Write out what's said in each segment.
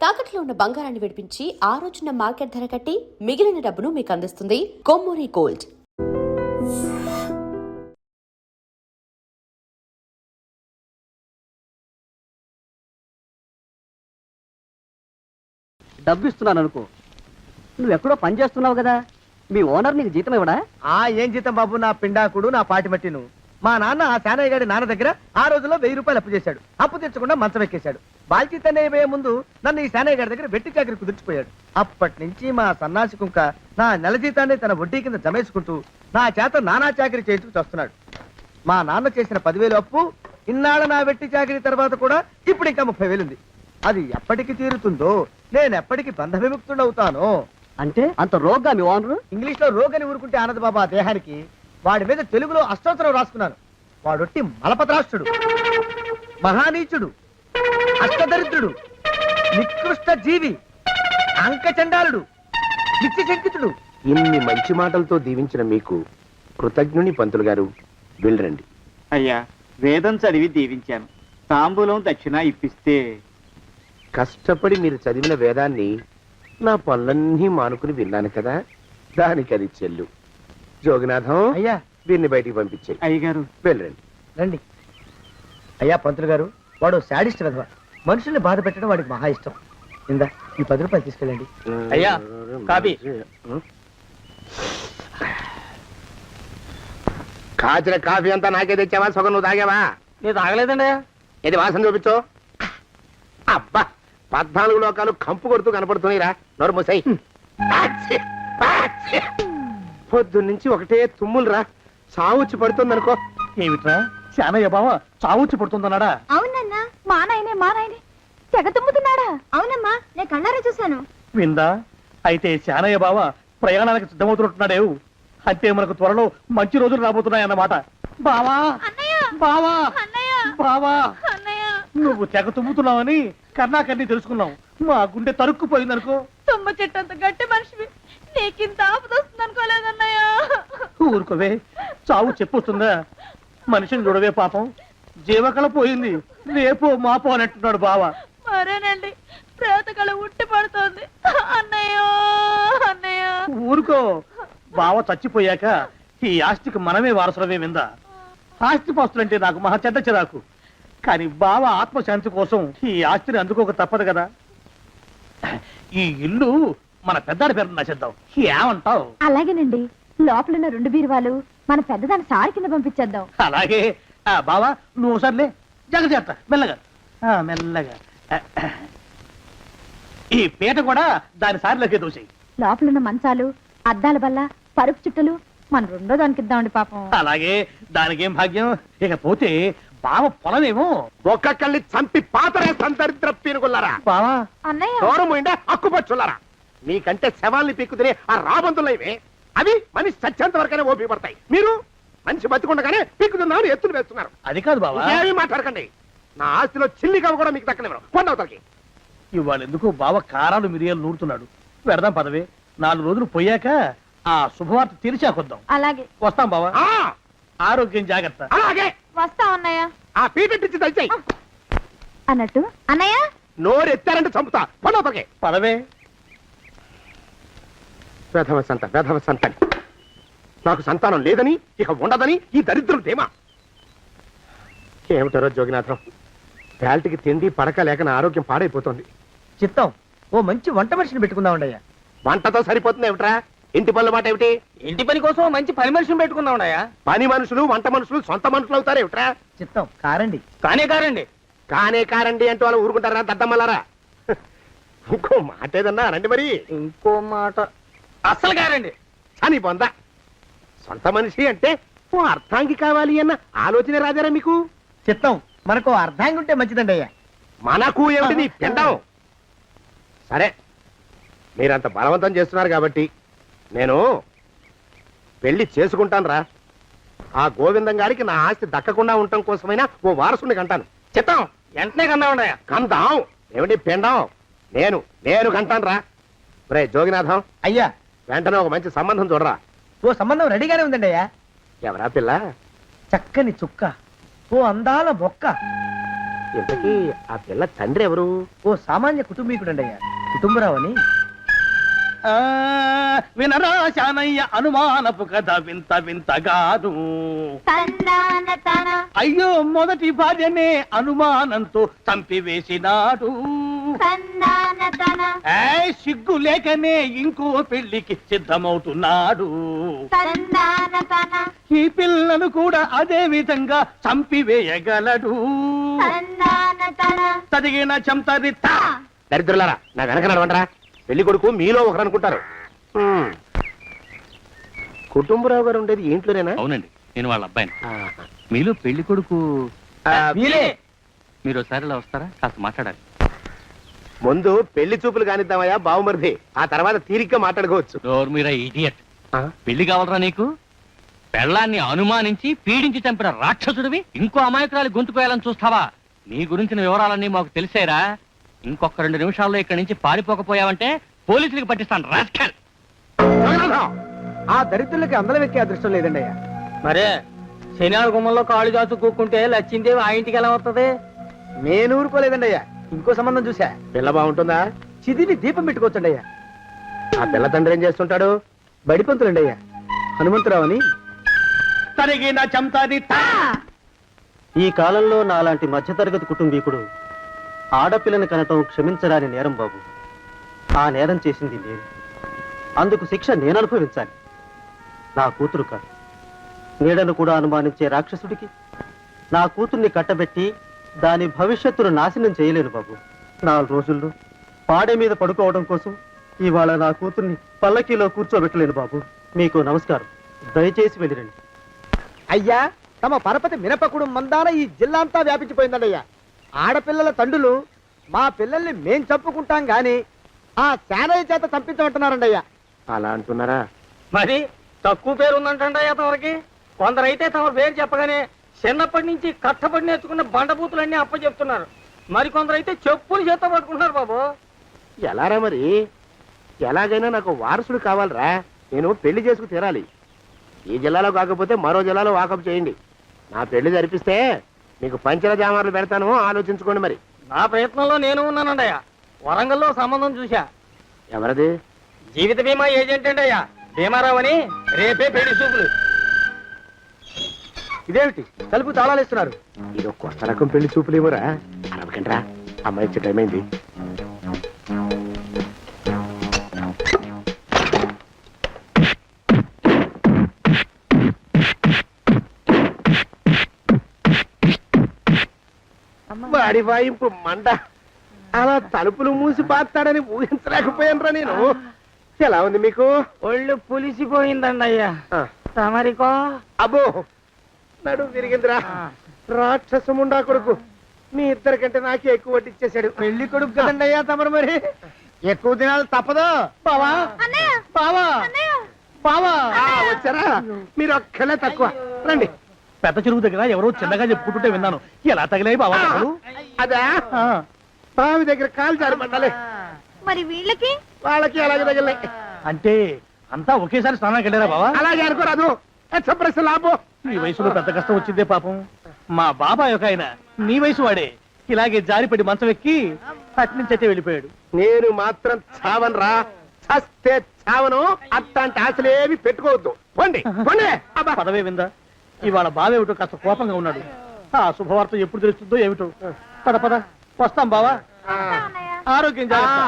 తాకట్లో ఉన్న బంగారాన్ని విడిపించి ఆ రోజున మార్కెట్ ధర కట్టి మిగిలిన డబ్బును మీకు అందిస్తుంది కొమ్మూరి గోల్డ్. డబ్బు ఇస్తున్నాను అనుకో, నువ్వెక్కడో పని చేస్తున్నావు కదా, మీ ఓనర్ నీకు జీతం ఇవ్వడా? ఏం జీతం బాబు, నా పిండాకుడు నా పాటి మట్టిను. మా నాన్న ఆ శానయ్య గారి నాన్న దగ్గర ఆ రోజుల్లో 1000 రూపాయలు అప్పు చేశాడు. అప్పు తెచ్చకుండా మంచం ఎక్కేశాడు. బాల్చితనే అయిపోయే ముందు నన్ను ఈ శానయ్య గారి దగ్గర వెట్టి చాకరి కుదిర్చిపోయాడు. అప్పటి నుంచి మా సన్నాసి కుంక నా నెల జీతాన్ని తన వడ్డీ కింద జమేసుకుంటూ నా చేత నానా చాకరీ చేయించుకు వస్తున్నాడు. మా నాన్న చేసిన 10,000 అప్పు ఇన్నాళ్ళ నా వెట్టి చాకరీ తర్వాత కూడా ఇప్పుడు ఇంకా 30,000 ఉంది. అది ఎప్పటికి తీరుతుందో, నేను ఎప్పటికి బంధ విముక్తుడవుతానో. అంటే అంత రోగ్గా మీ ఓనరు? ఇంగ్లీష్ లో రోగని ఊరుకుంటే ఆనంద్ బాబా దేహానికి, వాడి మీద తెలుగులో అష్టోత్తరం రాసుకున్నాను. వాడొట్టి మలపత్రాష్ట్రుడు, మహానీచుడు, అష్టదరిద్రుడు, నికృష్ట జీవి, అంకచండాలుడు, నిత్యశంకితుడు. ఇన్ని మంచి మాటలతో దీవించిన మీకు కృతజ్ఞుని పంతులు గారు. వెళ్ళరండి. అయ్యా, వేదం చదివి దీవించాను, తాంబూలం దక్షిణ ఇప్పిస్తే. కష్టపడి మీరు చదివిన వేదాన్ని నా పనులన్నీ మానుకుని విన్నాను కదా, దానికి అది చెల్లు. జోగినాథం, అయ్యా దీన్ని బయటికి పంపించాయి. అయ్యగారు వెళ్ళరండి. రండి. అయ్యా పంతులు గారు, వాడు శాడిస్ట్ విధవ. మనుషుల్ని బాధ పెట్టడం వాడికి మహా ఇష్టం. ఇందా ఈ 10 రూపాయలు తీసుకెళ్ళండి. అయ్యా, కాపీ. కాచిన కాఫీ అంతా నాకే తెచ్చావా? సగం నువ్వు తాగావా? నేను తాగలేదండి. ఇది వాసన చూపించు. అబ్బా, 14 లోకాలు కంపు కొడుతూ కనపడుతున్నాయిరా. నోరు మూసాయి. పొద్దున్నుంచి ఒకటే తుమ్ములురా. సావుచ్చి పడుతుంది అనుకో. ఏమిట్రా శానయ్య బావ చావుచ్చి పడుతుందన్నాడా? అవునన్నా, మా నాయనే తెగ తుమ్ముతున్నాడా? అవునమ్మా, నేను కళ్ళారా చూశాను. విందా? అయితే శానయ్య బావ ప్రయాణానికి సిద్ధమవుతున్నట్టున్నాడేవు. అంటే మనకు త్వరలో మంచి రోజులు రాబోతున్నాయన్నమాట. బావా బావా బావా, నువ్వు తెగ తుమ్ముతున్నావని కర్ణాకర్ణి తెలుసుకున్నావు. మా గుండె తరుక్కుపోయిందనుకో. తుమ్మ చెట్టు అంత గట్టి మనిషివి, నీకింత ఆపదొస్తుంది అనుకోలేదన్నయ్య. ఊరుకోవే, చావు చెప్పొస్తుందా? మనిషిని చూడవే పాపం, జీవకళ పోయింది. రేపో మాపో అన్నట్టున్నాడు బావ. మరేనండి, ప్రేతకళ ఉట్టి పడుతోంది అన్నయ్య. ఊరుకో, బావ చచ్చిపోయాక ఈ ఆస్తికి మనమే వారసులమే. విందా? ఆస్తిపాస్తులంటే నాకు మహా చెడ్డ చిరాకు. కానీ బావ ఆత్మశాంతి కోసం ఈ ఆస్తిని అందుకోక తప్పదు కదా. ఈ ఇల్లు మన పెద్దాడి పేరు నచ్చేద్దాం. ఏమంటావు? అలాగేనండి, లోపలున్న 2 బీరువాలు మన పెద్దదాన్ని సారి కింద పంపించేద్దాం. అలాగే. బావా నువ్వు సర్లే, జాగ్రత్త, మెల్లగా మెల్లగా. ఈ పీట కూడా దాని సారిలోకి దూసేయి. లోపలున్న మంచాలు, అద్దాల బల్ల, పరుపు చుట్టలు మన 2వ దానికి ఇద్దామండి పాపం. అలాగే, దానికేం భాగ్యం. ఇకపోతే బావ పొలమేమో ఒక్కొక్కల్ని చంపి పాతరే సంతరిద్ర పీనుకున్నారా. బావా అన్నయ్య, దూరం పోయిండే అక్కుపచ్చులారా. నీకంటే శవాల్ని పీక్కుతినే ఆ రాబందులైవే, అవి మనిషి చచ్చేంత వరకనే ఓపి పడతాయి. మీరు మనిషి బతికుండగానే పీక్కుతున్నామని ఎత్తులు వేస్తున్నారు. అది కాదు బావా. ఏమీ మాట్లాడకండి. నా ఆస్తిలో చిల్లిగా కూడా మీకు దక్కనివ్వరు. కొండవతలకి. ఇవాళ ఎందుకు బావ కారాలు మిరియాలు నూరుతున్నాడు. పెడదాం పదవే. 4 రోజులు పోయాక ఆ శుభవార్త తీర్చాకొద్దాం. అలాగే వస్తాం బావా. ఆ, ఆరోగ్యం జాగ్రత్త. అలాగే. వస్తాం అన్నయ్య. ఆ పీటెట్టించి దయచేయి. అన్నట్టు అన్నయ్య, నోరు ఎత్తారంటే చంపుతా. కొండవతలకి. పదవే. వేధవ సంతానం. నాకు సంతానం లేదని, ఇక ఉండదని ఈ దరిద్రులు ధీమా. ఏమిటారో జోగినాథం, వేల్టికి తిండి పడక లేక నా ఆరోగ్యం పాడైపోతుంది. చిత్తం, ఓ మంచి వంట మనిషిని పెట్టుకుందామండి. వంటతో సరిపోతుంది ఏమిట్రా? ఇంటి పనుల మాట ఏమిటి? ఇంటి పని కోసం మంచి పని మనిషిని పెట్టుకుందాం. పని మనుషులు వంట మనుషులు సొంత మనుషులు అవుతారు ఏమిట్రా? చిత్తం కారండి. కారండి. కారండి అంటూ వాళ్ళు ఊరుకుంటారా దద్దమ్మలారా? ఇంకో మాట ఏదన్నా రండి మరి. ఇంకో మాట అస్సలు కారండి. అని పొందా. సొంత మనిషి అంటే ఓ అర్థాంగి కావాలి అన్న ఆలోచన రాజారా మీకు? చిత్తం, మనకు అర్ధాంగి ఉంటే మంచిదండి అయ్యా. మనకు ఏమిటి నీ పిండం? సరే, మీరంత బలవంతం చేస్తున్నారు కాబట్టి నేను పెళ్లి చేసుకుంటాను రా. ఆ గోవిందం గారికి నా ఆస్తి దక్కకుండా ఉండటం కోసమైనా ఓ వారసుని కంటాను. చిత్తం, వెంటనే కన్నావున్నాయా? కందాం ఏమిటి పిండం? నేను కంటాను రా. రే జోగినాథం, అయ్యా వెంటనే ఒక మంచి సంబంధం చూడరా. ఓ సంబంధం రెడీగానే ఉందండి అయ్యా. ఎవరా పిల్ల? చక్కని చుక్క, ఓ అందాల మొక్క, ఇంతకీ ఆ పిల్ల తండ్రి ఎవరు? ఓ సామాన్య కుటుంబీకుడండి అయ్యా, కుటుంబరావు అని. వినరా శానయ్య అనుమానపు కథ వింత వింతగాను. అయ్యో మొదటి భార్యనే అనుమానంతో చంపివేసినాడు. సిగ్గు లేకనే ఇంకో పెళ్లికి సిద్ధమవుతున్నాడు. ఈ పిల్లను కూడా అదే విధంగా చంపివేయగలడు. తదిగిన చంతరిత. దరిద్రులారా, నా వెనక నడవంటరా. పెళ్లి కొడుకు మీలో ఒకరు అనుకుంటారు. కుటుంబరావు గారు ఉండేది ఇంట్లోనేనా? అవునండి, నేను వాళ్ళ అబ్బాయిని. ఆహా. మీలో పెళ్లి కొడుకు మీరే. మీరు ఒకసారి ఇలా వస్తారా? కాస్త మాట్లాడాలి. ముందు పెళ్లి చూపులు కానిద్దామయ్యా బావుమరిది, ఆ తర్వాత తీరిగ్గా మాట్లాడుకోవచ్చు. డోర్ మీరా ఇడియట్. ఆ? పెళ్లి కావాలరా నీకు? పెళ్ళాన్ని అనుమానించి పీడించి చంపిన రాక్షసుడివి ఇంకో అమాయకురాలి గొంతుకోయాలని చూస్తావా? నీ గురించిన వివరాలన్నీ మాకు తెలిసేరా. ఇంకొక 2 నిమిషాల్లో ఇక్కడి నుంచి పారిపోకపోయావంటే పోలీసులకు పట్టిస్తాను. రాస్కల్. జగన్నాథం! ఆ దరిద్రులకి అందలం ఎక్కే అదృష్టం లేదండి అయ్యా. మరే శనివారం గుమ్మంలో కాళ్ళు దాచు కూకుంటే లచ్చిందేవి ఆ ఇంటికి ఎలా వస్తుంది? నేను ఊరుకోలేదండి అయ్యా, ఇంకో సంబంధం చూసా. పిల్ల బాగుంటుందా? చిదిని దీపం పెట్టుకోవచ్చండి అయ్యా. ఆ పిల్ల తండ్రి ఏం చేస్తుంటాడు? బడిపంతులండి అయ్యా, హనుమంతరావు అని. తరిగిన చంతరిత. ఈ కాలంలో నాలాంటి మధ్యతరగతి కుటుంబీకుడు ఆడపిల్లని కనటం క్షమించరాని నేరం బాబు. ఆ నేరం చేసింది నేను, అందుకు శిక్ష నేను అనుభవించాలి. నా కూతురు కాదు, నీడను కూడా అనుమానించే రాక్షసుడికి నా కూతుర్ని కట్టబెట్టి దాని భవిష్యత్తును నాశనం చేయలేను బాబు. 4 రోజుల్లో పాడే మీద పడుకోవడం కోసం ఇవాళ నా కూతుర్ని పల్లకీలో కూర్చోబెట్టలేను బాబు. మీకు నమస్కారం, దయచేసి వెళ్ళిరండి. అయ్యా, తమ పరపతి మినపకుడు మందాన ఈ జిల్లా అంతా వ్యాపించిపోయిందండి అయ్యా. ఆడపిల్లల తండ్రులు మా పిల్లల్ని మేం చంపుకుంటాం గాని ఆ శానయ్య చేత చంపించమంటున్నారండి అయ్యా. అలా అంటున్నారా? మరి తక్కువ పేరు ఉందంటండి తమరికి. కొందరైతే తమ పేరు చెప్పగానే చిన్నప్పటి నుంచి కట్టబడి నేర్చుకున్న బండబూతులన్నీ అప్పచెప్తున్నారు. మరి కొందరైతే చెప్పులు చేత పట్టుకుంటున్నారు బాబు. ఎలారా మరి? ఎలాగైనా నాకు వారసుడు కావాలరా. నేను పెళ్లి చేసుకు తీరాలి. ఈ జిల్లాలో కాకపోతే మరో జిల్లాలో వాకప్ చేయండి. నా పెళ్లి జరిపిస్తే మీకు పంచల జామార్లు పెడతాను, ఆలోచించుకోండి. మరి నా ప్రయత్నంలో నేను ఉన్నానండి అయ్యా. వరంగల్లో సంబంధం చూశా. ఎవరది? జీవిత బీమా ఏజెంట్ అండి అయ్యా, భీమారావు అని. రేపే పెళ్లి చూపులు. ఇదేమిటి తలుపు తాళాలేస్తున్నారు? ఇది ఒక కొత్త రకం పెళ్లి చూపులేమోరా. అరవకండ్రా, అమ్మాయి ఇచ్చే టైం అయింది. వాడి వాయింపు మంట. అలా తలుపులు మూసి పాతాడని ఊహించలేకపోయానురా నేను. ఎలా ఉంది మీకు? ఒళ్ళు పులిసిపోయిందండి అయ్యా. ఆ, తమరికో? అబ్బో, నడు విరిగిందిరా. రాక్షసముండా కొడుకు మీ ఇద్దరికంటే నాకే ఎక్కువ వడ్డిచ్చేశాడు. పెళ్లి కొడుకు కదండి అయ్యా తమరు, మరి ఎక్కువ దినాలు తప్పదు. బావా బావా బావా, వచ్చారా? మీరు ఒక్కలే తక్కువ. రండి. పెద్ద చెరువు దగ్గర ఎవరో చిన్నగా చెప్పుకుంటుంటే విన్నాను. ఎలా తగిలాయి బాబా? అదా బావి దగ్గర కాలు జారి పడ్డాలే. మరి వీళ్ళకి వాళ్ళకి అలాగే తగిలినాయి. అంటే అంతా ఒకేసారి స్నానానికి వెళ్ళారా బావా? అలాగే అనుకోరాదు. ప్రశ్న లాభం. ఈ వయసులో పెద్ద కష్టం వచ్చిందే పాపం. మా బాబాయ్ ఒక ఆయన నీ వయసు వాడే ఇలాగే జారిపడి మంచం ఎక్కి అట్నుంచైతే వెళ్ళిపోయాడు. నేను మాత్రం చావను రా. చస్తే చావను. అట్లాంటి ఆశలేవి పెట్టుకోవద్దు. పోండి పోండి. అబ్బా. పదవే విందా. ఇవాళ బావేమిటో కాస్త కోపంగా ఉన్నాడు. ఆ శుభవార్త ఎప్పుడు తెలుస్తుందో ఏమిటో. పద పద, వస్తాం బావా. ఆరోగ్యం జాగ్రత్త.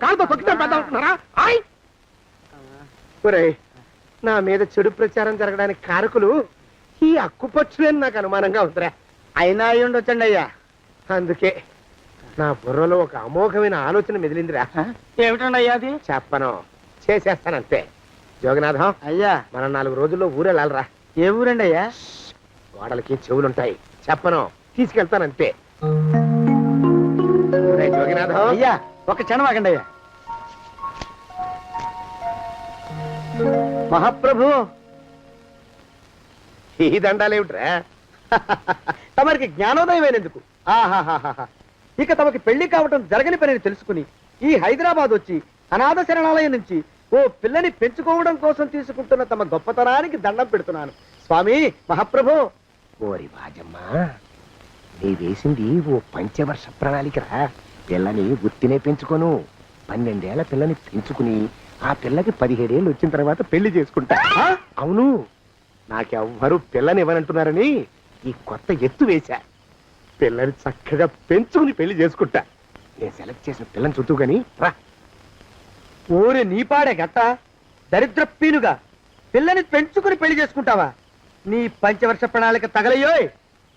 కాలుతో తొక్కితే పెద్ద ఉంటున్నారా? ఒరేయ్, నా మీద చెడు ప్రచారం జరగడానికి కారకులు ఈ అక్కుపచ్చులేని నాకు అనుమానంగా ఉందిరా. అయినా అయి ఉండొచ్చండి అయ్యా. అందుకే నా బుర్రలో ఒక అమోఘమైన ఆలోచన మెదిలిందిరా. ఏమిటండి అయ్యా అది? చెప్పను, చేసేస్తానంతే. జోగనాథం అయ్యా, మనం 4 రోజుల్లో ఊరెళ్ళాలరా. ఏ ఊరండి అయ్యా? గోడలకి చెవులుంటాయి. చెప్పను, తీసుకెళ్తానంతే. ఒరేయ్ జోగినాథం, అయ్యా ఒక క్షణం ఆగండి అయ్యా. మహాప్రభు, ఈ దండాలేమిట్రా? తమరికి జ్ఞానోదయమైనందుకు ఆహాహాహా. ఇక తమకి పెళ్లి కావటం జరగని పనిని తెలుసుకుని ఈ హైదరాబాద్ వచ్చి అనాథ శరణాలయం నుంచి ఓ పిల్లని పెంచుకోవడం కోసం తీసుకుంటున్న తమ గొప్పతనానికి దండం పెడుతున్నాను. స్వామి మహాప్రభు, ఓరి బాజమ్మా, నీ వేసింది ఓ పంచవర్ష ప్రణాళికరా. పిల్లని గుర్తినే పెంచుకోను. 12 ఏళ్ల పిల్లని పెంచుకుని ఆ పిల్లకి 17 ఏళ్ళు వచ్చిన తర్వాత పెళ్లి చేసుకుంటా. అవును, నాకెవ్వరూ పిల్లని ఇవ్వనంటున్నారని ఈ కొత్త ఎత్తు వేశా. పిల్లని చక్కగా పెంచుకుని పెళ్లి చేసుకుంటా. నేను సెలెక్ట్ చేసిన పిల్లని చుట్టూ గాని రా. ఓరే నీపాడే గట్ట దరిద్ర పీనుగా పిల్లని పెంచుకుని పెళ్లి చేసుకుంటావా? నీ పంచవర్ష ప్రణాళిక తగలయ్యోయ్.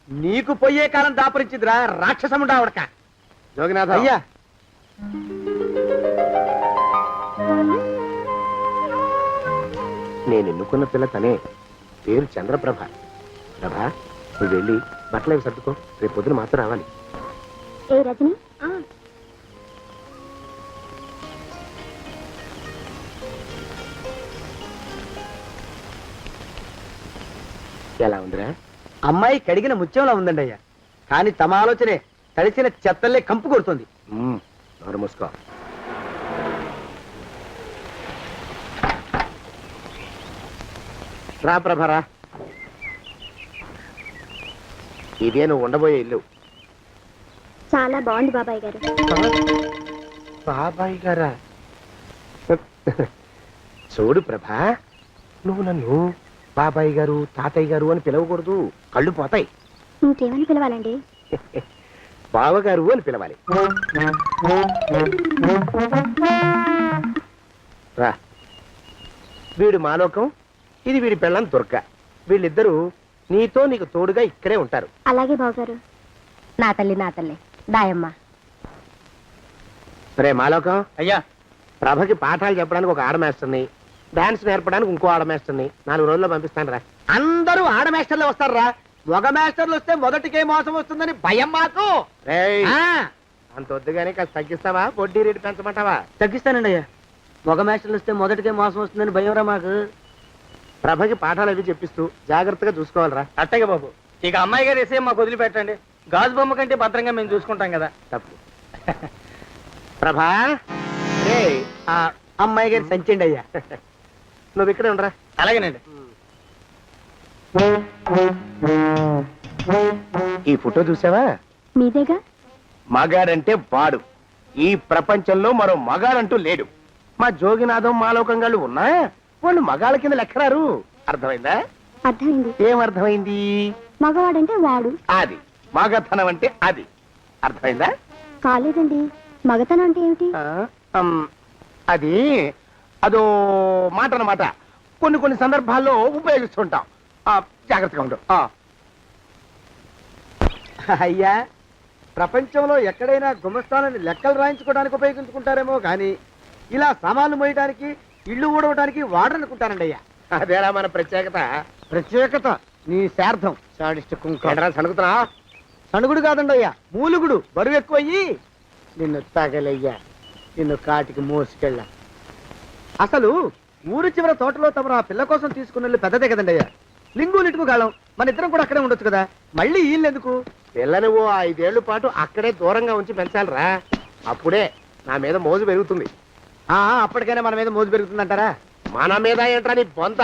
నీకు పోయే కాలం దాపరించిందిరా రాక్షసముడా ఉడక. జోగినాథ, అయ్యా నేను ఎన్నుకున్న పిల్ల తనే. పేరు చంద్రప్రభ. ప్రభ, నువ్వు వెళ్ళి బట్టలు అవి సర్దుకో. రేపు పొద్దున మాత్రం రావాలి. ఏ రజని ఎలా ఉందిరా? అమ్మాయి కడిగిన ముత్యంలా ఉందండి అయ్యా. కానీ తమ ఆలోచనే తడిసిన చెత్తల్లే కంపు కొడుతుంది. నోరు మూసుకో. రా ప్రభరా, ఇదే నువ్వు ఉండబోయే ఇల్లు. చాలా బాగుంది బాబాయ్ గారు. బాబాయ్ గారా? చూడు ప్రభా, నువ్వు నన్ను బాబాయ్ గారు తాతయ్య గారు అని పిలవకూడదు, కళ్ళు పోతాయి. ఇంకేమని పిలవాలండి? బావగారు అని పిలవాలి. రా, వీడు మాలోకం, ఇది వీడి పెళ్ళం దుర్గ. వీళ్ళిద్దరూ నీతో నీకు తోడుగా ఇక్కడే ఉంటారు. అలాగే బావగారు. నా తల్లి దాయమ్మ. రే మాలోకం, అయ్యా ప్రభకి పాఠాలు చెప్పడానికి ఒక ఆడమేస్టర్ని, డాన్స్ నేర్పడానికి ఇంకో ఆడమేస్టర్ని 4 రోజుల్లో పంపిస్తాను రా. అందరూ ఆడ మాస్టర్లే వస్తారా? మగ మాస్టర్లు వస్తే మొదటికే మోసం వస్తుందని భయం మాకు. రేయ్, ఆ, అంత వద్దుగానే కాస్త తగ్గిస్తావా? వడ్డీ రేటు పెంచమంటావా? తగ్గిస్తానండి అయ్యా. మగ మాస్టర్లు వస్తే మొదటికే మోసం వస్తుందని భయం రా మాకు. ప్రభకి పాఠాలు అవి చెప్పిస్తూ జాగ్రత్తగా చూసుకోవాలరా. అట్టగే బాబు, ఇక అమ్మాయి గారు వేసే మాకు వదిలిపెట్టండి. గాజు బొమ్మ కంటే భద్రంగా మేము చూసుకుంటాం కదా. తప్పు. ప్రభా, రే, ఆ అమ్మాయి గారి సంచండి అయ్యా. నువ్వు ఇక్కడే ఉండరా. అలాగేనండి. ఈ ఫోటో చూసావా? మీదేగా. మగాడంటే వాడు. ఈ ప్రపంచంలో మరో మగాడంటూ లేడు. మా జోగినాథం మాలోకంగాళ్ళు ఉన్నా వాళ్ళు మగాళ్ళ కింద లెక్కరారు. అర్థమైందా? అర్థమైంది. ఏం అర్థమైంది? మగవాడంటే వాడు. అది మగతనం అంటే అది. అర్థమైందా? కాలేదండి. మగతనం అంటే ఏమిటి? అది అదో మాట అన్నమాట. కొన్ని సందర్భాల్లో ఉపయోగిస్తుంటాం. జాగ్రత్తగా ఉండు. అయ్యా, ప్రపంచంలో ఎక్కడైనా గుమస్థానాన్ని లెక్కలు రాయించుకోవడానికి ఉపయోగించుకుంటారేమో కానీ ఇలా సామాన్లు మోయడానికి ఇల్లు ఊడవడానికి వాడరనుకుంటానండి అయ్యా. అదేరా మన ప్రత్యేకత. ప్రత్యేకత నీ శార్థం సాడిస్ట్ కుంక. ఏంట్రా సణుకుతున్నా? సణుగుడు కాదండి అయ్యా, మూలుగుడు. బరువు ఎక్కువయ్యి నిన్ను తగలయ్యా, నిన్ను కాటికి మోసుకెళ్ళ. అసలు ఊరు చివర తోటలో తమరు ఆ పిల్ల కోసం తీసుకున్న పెద్దదే కదండి అయ్యా. లింగు లిటుకు గాలం, మన ఇద్దరం కూడా అక్కడే ఉండొచ్చు కదా. మళ్ళీ వీళ్ళు ఎందుకు? పిల్లని ఓ 5 ఏళ్ల పాటు అక్కడే దూరంగా ఉంచి పెంచాలిరా. అప్పుడే నా మీద మోజు పెరుగుతుంది. అప్పటికైనా మన మీద మోజు పెరుగుతుందంటారా? మన మీద ఏంట్రా నీ బొంత?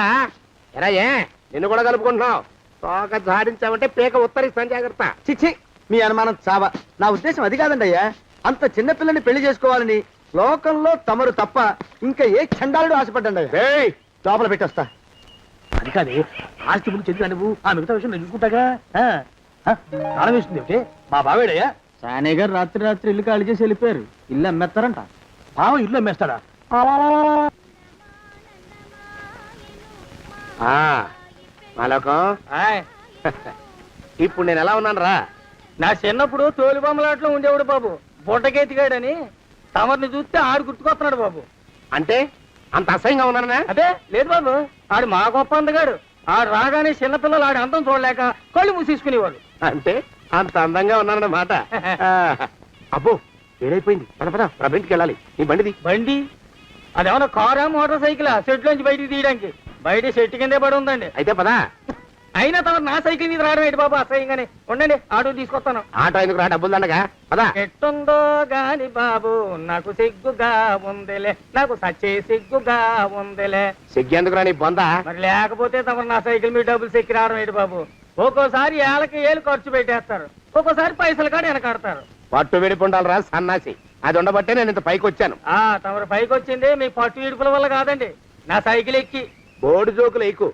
ఎరా, ఏ నిన్ను కూడా కలుపుకుంటున్నావు? తోక జాడించావంటే పీక ఉత్తరిస్తాను, జాగ్రత్త. చిచ్చి, మీ అనుమానం చావా. నా ఉద్దేశం అది కాదండి అయ్యా. అంత చిన్న పిల్లని పెళ్లి చేసుకోవాలని లోకంలో తమరు తప్ప ఇంకా ఏ చండాలుడు ఆశపడ్డండి అయ్యా. ఏయ్, లోపల పెట్టొస్తా. అది కాదు, ఆస్తి ముందు చెందుగా నువ్వు ఆ మిగతా విషయం నేను చూసుకుంటాగా. తాళం వేస్తుంది ఏమిటి? మా బావేడయ్యా. సానే గారు రాత్రి ఇల్లు ఖాళీ చేసి వెళ్ళిపోయారు. ఇల్లు అమ్మేస్తారంట. బావ ఇల్లు అమ్మేస్తాడా? మాలోకం, ఇప్పుడు నేను ఎలా ఉన్నాను రా? నా చిన్నప్పుడు తోలు బొమ్మలాట్లో ఉండేవాడు బాబు, బుట్టకెత్తిగాడని. తమరిని చూస్తే ఆడు గుర్తుకొస్తున్నాడు బాబు. అంటే అంత అసహ్యంగా ఉన్నానా? అదే లేదు బాబు, ఆడు మా గొప్ప అందగాడు. ఆడు రాగానే చిన్నపిల్లలు ఆడి అందం చూడలేక కళ్ళు మూసేసుకునేవాడు. అంటే అంత అందంగా ఉన్నానన్నమాట. అబ్బో, ఏడైపోయింది. పద ప్రభంటికి వెళ్ళాలి. నీ బండిది. బండి అదేమన్నా కారా మోటార్ సైకిల్ సెట్లోంచి బయటికి తీయడానికి? బయట చెట్టు కిందే పడి ఉందండి. అయితే పదా. అయినా తమ నా సైకిల్ మీద రావడం ఏంటి బాబు అసహ్యంగానే. ఉండండి, ఆటో తీసుకొస్తాను. ఆటో ఎందుకు రా, డబ్బులు దండగా. పదా. ఎట్టుందో గాని బాబు నాకు సిగ్గుగా ఉందిలే, నాకు సచ్చే సిగ్గుగా ఉందిలే. సిగ్గెందుకు రా నీ బొంద? మరి లేకపోతే తమ నా సైకిల్ మీద డబ్బులు సెక్కి రావడం ఏంటి బాబు? ఒక్కోసారి ఏళ్ళకి ఏళ్ళు ఖర్చు పెట్టేస్తారు, ఒక్కోసారి పైసలు కాడ వెనకాడతారు. పట్టు విడిపుండాలరా సన్నాసి, అది ఉండబట్టే నేను ఇంత పైకి వచ్చాను. తమరు పైకి వచ్చింది మీ పట్టు ఇడుపుల వల్ల కాదండి, నా సైకిల్ ఎక్కి. బోర్డు జోకులు ఎక్కువ.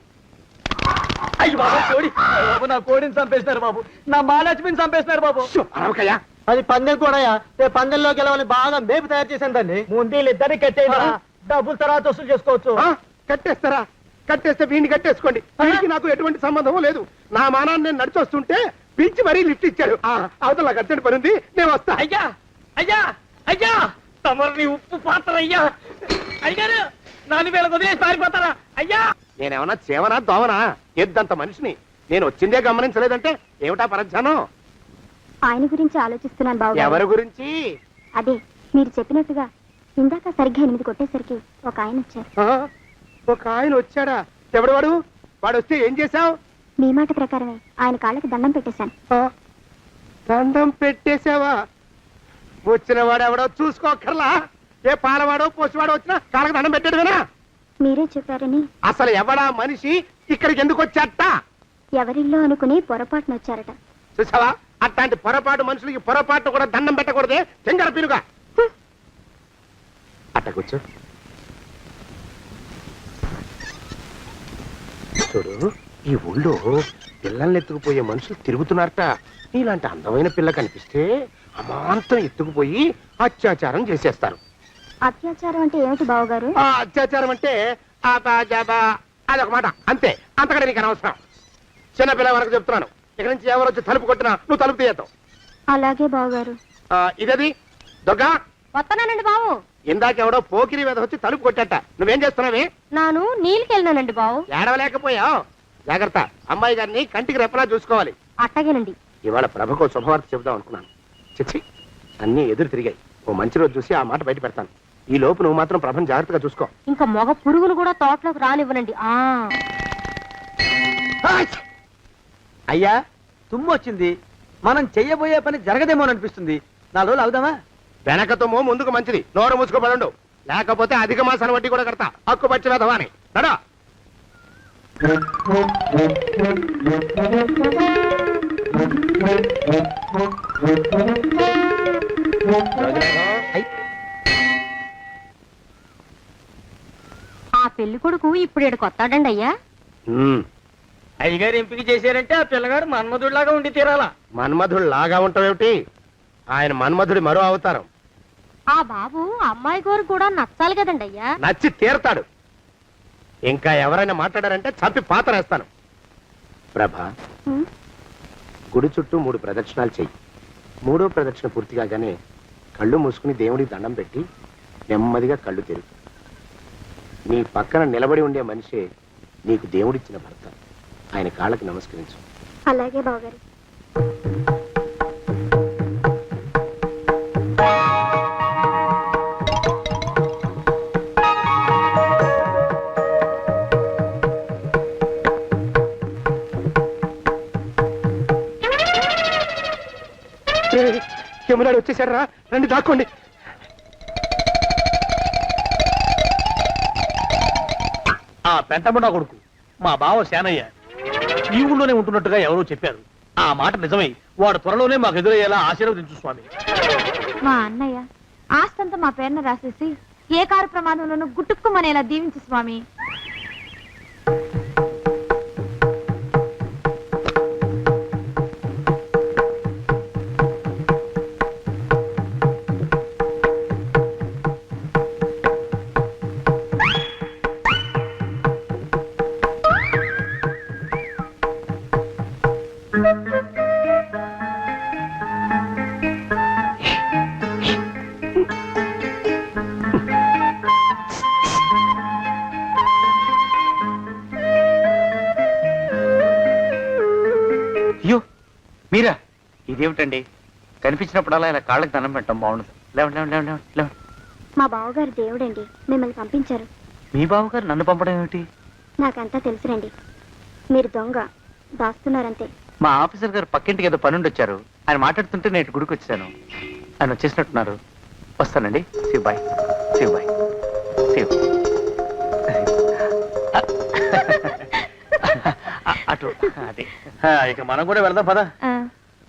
అయ్యి బాబు కోడి, బాబు నా కోడిని చంపేసినారు బాబు, నా మహాలక్ష్మిని చంపేసినారు బాబు. అనవకయ్యా, అది పందెం కూడా పందెంలో గెలవని బాగా మేపు తయారు చేశాను దాన్ని. ముందు వీళ్ళిద్దరిని కట్టేయండి, డబ్బులు తర్వాత వసూలు చేసుకోవచ్చు. కట్టేస్తారా? కట్టేస్తే వీడిని కట్టేసుకోండి, వీడికి నాకు ఎటువంటి సంబంధం లేదు. నా మానాన్ని నేను నడిచొస్తుంటే పిలిచి మరీ లిఫ్ట్ ఇచ్చాడు. అవతల నాకు అర్జెంట్ పని ఉంది, నేను వస్తా. అయ్యా అయ్యా అయ్యా, తమరిని ఉప్పు పాత్ర అయ్యా. అయ్యారు నాన్న వేళకు వదిలేసి పారిపోతారా అయ్యా? నేనేమన్నా చేవనా దోవనా? ఎద్దంత మనిషిని, నేను వచ్చిందే గమనించలేదంటే ఏమిటా పరధ్యానం? ఆయన గురించి ఆలోచిస్తున్నాను బాబు. ఎవరి గురించి? అదే మీరు చెప్పినట్టుగా ఇందాక సరిగ్గా 8 కొట్టేసరికి ఒక ఆయన వచ్చారు. ఒక ఆయన వచ్చాడా? ఎవడు వాడు? వాడు వస్తే ఏం చేశావు? మీ మాట ప్రకారమే ఆయన కాళ్ళకి దండం పెట్టేశాను. దండం పెట్టేశావా? వచ్చిన వాడు ఎవడో చూసుకోకర్లా. ఏ పాలవాడో పోసివాడో వచ్చినా కాళ్ళకి దండం పెట్టాడువేనా? మీరే చెప్పారని. అసలు ఎవడా మనిషి ఇక్కడికి ఎందుకు వచ్చాట? ఎవరిల్లో అనుకుని పొరపాటున వచ్చారట. చూసావా, అట్లాంటి పొరపాటు మనుషులకి పొరపాటు కూడా దండం పెట్టకూడదే, చెంగర పిరుగా. అట్ట కూర్చో. చూడు, ఈ ఊళ్ళో పిల్లల్ని ఎత్తుకుపోయే మనుషులు తిరుగుతున్నారట. ఇలాంటి అందమైన పిల్ల కనిపిస్తే అమాంతం ఎత్తుకుపోయి అత్యాచారం చేసేస్తారు. అత్యాచారం అంటే ఏమిటి బావగారు? ఆ అత్యాచారం అంటే అదొక మాట, అంతే. అంతకంటే నీకు అనవసరం. చిన్నపిల్ల వరకు చెప్తున్నాను, ఇక్కడి నుంచి ఎవరు వచ్చి తలుపు కొట్టినా నువ్వు తలుపు తీయతావు. అలాగే బావగారు. ఇదది దొంగ. వస్తున్నానండి బావు. ఇందాకెవడో పోకిరి మీద వచ్చి తలుపు కొట్టట. నువ్వేం చేస్తున్నావే? నాను నీళ్ళకెళ్ళినానండి బావు. ఏడవలేకపోయావు. జాగ్రత్త, అమ్మాయి గారిని కంటికి రెప్పలా చూసుకోవాలి. అట్టగేనండి. ఇవాళ ప్రభకు శుభవార్త చెబుదాం అనుకున్నాను. చిచ్చి, అన్నీ ఎదురు తిరిగాయి. ఓ మంచి రోజు చూసి ఆ మాట బయట పెడతాను. ఈ లోపు నువ్వు మాత్రం ప్రభను జాగ్రత్తగా చూసుకో. ఇంకా మగ పురుగులు కూడా తోటలోకి రానివ్వనండి. అయ్యా తుమ్ము వచ్చింది, మనం చెయ్యబోయే పని జరగదేమో అనిపిస్తుంది. 4 రోజులు అవుదామా? వెనకతమో ముందుకు మంచిది, నోరు మూసుకోబడండు. లేకపోతే అధిక మాసాల వడ్డీ కూడా కడతా. హక్కు పచ్చి వేదవా అని నడా. ఆ పెళ్లి కొడుకు ఇప్పుడు ఈడకు వస్తాడండి అయ్యా. అయ్యగారు ఎంపిక చేశారంటే ఆ పిల్లగాడు మన్మధుడిలాగా ఉండి తీరాలా. మన్మధుడు లాగా ఉంటావేమిటి? ఆయన మన్మధుడి మరో అవతారం. ఆ బాబు అమ్మాయి గారు కూడా నచ్చాలి కదండి అయ్యా. నచ్చి తీరతాడు. ఇంకా ఎవరైనా మాట్లాడారంటే చంపి పాతరేస్తాను. ప్రభా, గుడి చుట్టూ 3 ప్రదక్షిణాలు చెయ్యి. 3వ ప్రదక్షిణ పూర్తి కాగానే కళ్ళు మూసుకుని దేవుడికి దండం పెట్టి నెమ్మదిగా కళ్ళు తెరుగు. నీ పక్కన నిలబడి ఉండే మనిషే నీకు దేవుడిచ్చిన భర్త. ఆయన కాళ్ళకి నమస్కరించు. అలాగే బావగారు. యమునాడు వచ్చేసాడు రా, రండి దాక్కోండి. ఆ పెంటముడా కొడుకు మా బావ శానయ్య ఈ ఊళ్ళోనే ఉంటున్నట్టుగా ఎవరో చెప్పారు. ఆ మాట నిజమై వాడు త్వరలోనే మాకు ఎదురయ్యేలా ఆశీర్వదించు స్వామి. మా అన్నయ్య ఆస్తంతా మా పేరున రాసేసి ఏ కారు ప్రమాదంలోనూ గుట్టుక్కుమనేలా దీవించు స్వామి. అయ్యో మీరా? ఇదేమిటండి, కనిపించినప్పుడల్లా ఇలా కాళ్ళకి దండం పెట్టడం బాగుండదు. లేవండి లేవండి లేవండి లేవండి. మా బావగారు దేవుడండి, మిమ్మల్ని పంపించారు. మీ బావగారు నన్ను పంపడం ఏమిటి? నాకంతా తెలుసురండి. మీరు దొంగ దాస్తున్నారంతే. మా ఆఫీసర్ గారు పక్కింటికి ఏదో పనుండి వచ్చారు. ఆయన మాట్లాడుతుంటే నేను గుడికి వచ్చాను. ఆయన వచ్చేసినట్టున్నారు. వస్తానండి. శివ్ బాయ్. శివ్ బాయ్. శివ్. అటు అదే ఇక మనం కూడా వెళ్దాం పద. ఆ,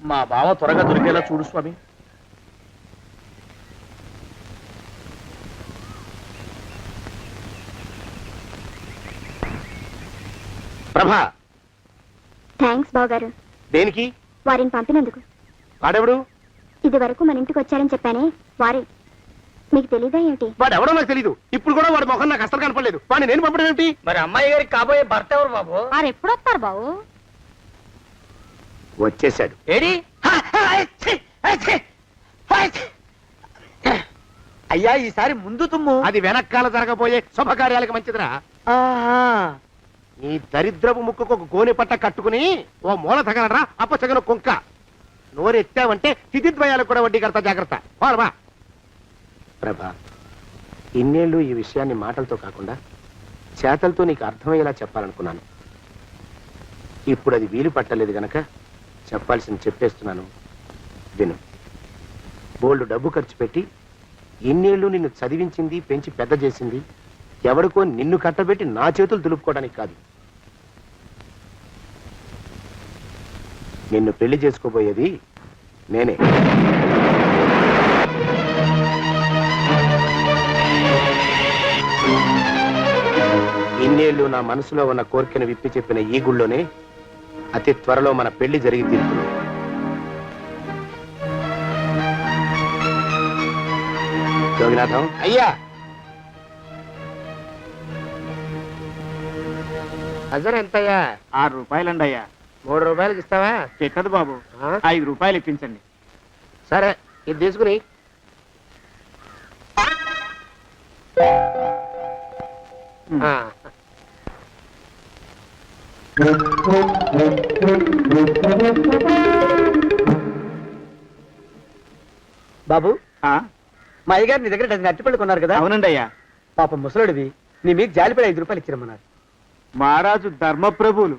మా బావ త్వరగా దొరికేలా చూడు స్వామి. ప్రభా, థ్యాంక్స్ బావగారు, దేనికి? వారిని పంపినందుకు. వాడెవడు? ఇది వరకు మన ఇంటికి వచ్చారని చెప్పానే వారే. మీకు తెలీదా ఏమిటి? వాడెవడో నాకు తెలీదు. ఇప్పుడు కూడా వాడి ముఖం నాకు అసలు కనపడలేదు. వాడిని నేను పంపడం ఏమిటి? మరి అమ్మాయి గారికి కాబోయే భర్త ఎవరు బాబు? వారు ఎప్పుడు వస్తారు బాబు? వచ్చేసాడు. ఏడి? అయ్యా ఈసారి ముందు తుమ్ము. అది వెనకాల జరగబోయే శుభకార్యాలకు మంచిదిరా. నీ దరిద్రపు ముక్కుకు ఒక గోనె పట్ట కట్టుకుని ఓ మూల తగలరా అప్పచగన కుంక. నోరెత్తావంటే తిథిద్వయాలకు కూడా వడ్డీ కడతా, జాగ్రత్త. పోరమా ప్రభా, ఇన్నేళ్ళు ఈ విషయాన్ని మాటలతో కాకుండా చేతలతో నీకు అర్థమయ్యేలా చెప్పాలనుకున్నాను. ఇప్పుడు అది వీలు పట్టలేదు గనక చెప్పాల్సింది చెప్పేస్తున్నాను, విను. బోల్డు డబ్బు ఖర్చు పెట్టి ఇన్నేళ్ళు నిన్ను చదివించింది, పెంచి పెద్ద చేసింది ఎవరికో నిన్ను కట్టబెట్టి నా చేతులు దులుపుకోవడానికి కాదు. నిన్ను పెళ్లి చేసుకోబోయేది నేనే. ఇన్నేళ్ళు నా మనసులో ఉన్న కోరికను విప్పి చెప్పిన ఈ గుళ్ళోనే అతి త్వరలో మన పెళ్లి జరిగి తీరుతుంది. జోగినాథం అయ్యా, హజర్ ఎంతయ్యా? 6 రూపాయలండి అయ్యా. 3 రూపాయలకి ఇస్తావా? ఎక్కదు బాబు, 5 రూపాయలు ఇప్పించండి. సరే, ఇది తీసుకుని. బాబు, మా అయ్యగారు నీ దగ్గర డజన్ అరటిపళ్ళు కొన్నారు కదా? అవునండి అయ్యా. పాపం ముసలుడివి, నీ మీకు జాలిపడి 5 రూపాయలు ఇచ్చిరమ్మన్నారు. మహారాజు ధర్మప్రభువులు.